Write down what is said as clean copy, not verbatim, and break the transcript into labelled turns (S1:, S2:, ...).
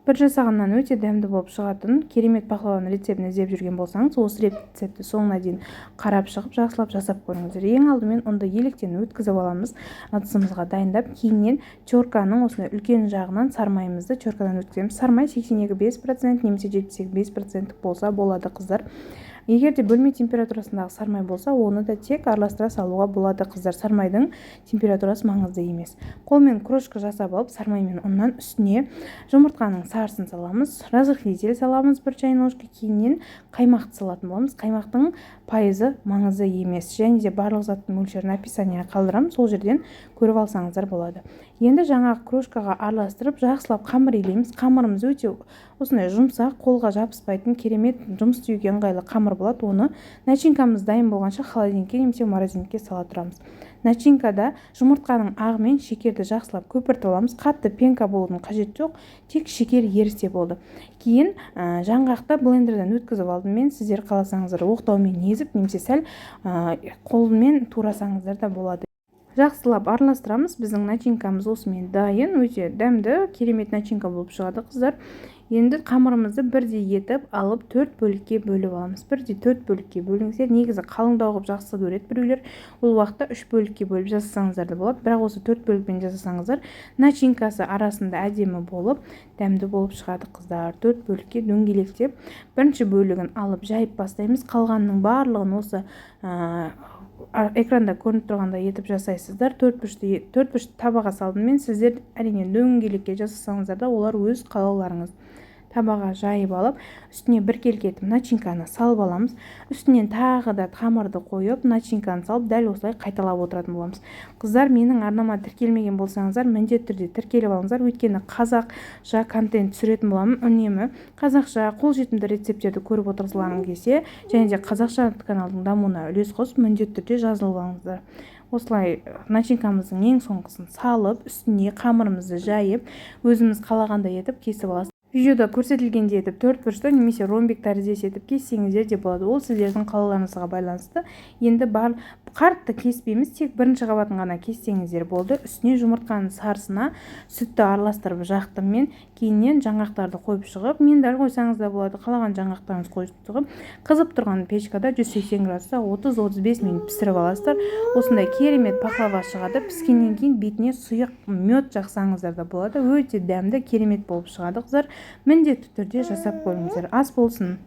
S1: бір жасағаннан өте дәмді болып шығатын керемет пахлаваның рецептін іздеп жүрген болсаңыз, осы рецептті соңына дейін қарап шығып жақсылап жасап көріңіздер. Ең алдымен ұнды електен өткізіп аламыз, ыдысымызға дайындап, кейіннен терканың осындай үлкен жағынан сармайымызды теркадан өткіземіз. Сармай 82-5% немесе 78-5% болса болады, қыздар. Егер де бөлме температурасындағы сармай болса, оны да тек араластыра салуға болады, қыздар. Сармайдың температурасы маңызды емес. Қолмен крошка жасап алып, сармай мен ұннан үстіне жұмыртқаның сарысын саламыз, разрыхлитель саламыз 1 чай ложка, кейіннен қаймақты салатын боламыз. Қаймақтың пайызы маңызды емес, және де барлық заттың мөлшерін описанияға қалдырамын, сол жерден көріп алсаңыздар болады. Енді жаңағы крошкаға араластырып, жақсылап қамыр илейміз. Қамырымыз өте осындай жұмсақ, қолға жабыспайтын керемет жұмыс істеуге ыңғайлы қамыр болады. Оны начинкамыз дайын болғанша холодильникке немесе морозилькке сала тұрамыз. Начинкада жұмыртқаның ағы мен шекерді жақсылап көпіртіп аламыз. Қатты пенка болудың қажеті жоқ, тек шекер ерісе болды. Кейін жаңғақта блендерден өткізіп алдым мен. Сіздер қаласаңыздар оқтаумен езіп, немесе сәл қолмен турасаңыздар да болады. Жақсылап араластырамыз. Біздің начинкамыз осымен дайын, өте дәмді, керемет начинка болып шығады, қыздар. Енді қамырымызды бірдей етіп алып 4 бөлікке бөліп аламыз. Бірдей 4 бөлікке бөліңіздер. Негізі қалыңдау қылып жақсы көреді біреулер. Ол уақытта 3 бөлікке бөліп жасасаңыздар да болады. Бірақ осы 4 бөлікпен жасасаңыздар, начинкасы арасында әдемі болып, дәмді болып шығады, қыздар. 4 бөлікке дөңгелектеп, бірінші бөлігін алып жайып бастаймыз. Қалғанның барлығын осы экранда көрініп тұрғанда етіп жасайсыздар. 4 табаға салдым мен. Сіздер әрине дөңгелекке жасасаңыздар да олар өз қалауларыңыз. Табаға жайып алып, үстіне бір келкетіп начинканы салып аламыз. Үстінен тағы да қамырды қойып, начинканы салып, дәл осылай қайталап отыратын боламыз. Қыздар, менің арнама тіркелмеген болсаңыздар, міндетті түрде тіркеліп алыңыздар. Өйткені қазақша контент түсіретін боламын. Үнемі қазақша қолжетімді рецептерді көріп отырғыларың келсе, және де қазақша каналдың дамуына үлес қосып, міндетті түрде жазылып алыңыздар. Осылай начинкамыздың ең соңғысын салып, үстіне қамырымызды жайып, өзіміз қалағандай етіп кесіп аласыз. Видеода көрсетілгенде етіп 4 бұрышты немесе ромбик тәріздес етіп кессеңіздер де болады. Ол сіздердің қалауларыңызға байланысты. Енді қатты кеспейміз, тек бірінші қабатын ғана кессеңіздер болды. Үстіне жұмыртқаның сарысына сүтті араластырып жақтым мен. Кейіннен жаңғақтарды қойып шығып, миндаль қойсаңыз да болады. Қалаған жаңғақтарыңыз қойып шығып, қызып тұрған печкада 180 градуста 30-35 минут пісіріп аласыздар. Осындай керемет пахлава шығады. Піскеннен кейін бетіне сұйық мед жақсаңыздар да болады. Өте дәмді, керемет болып шығады, қыздар. Міндетті түрде жасап көріңіздер. Ас болсын.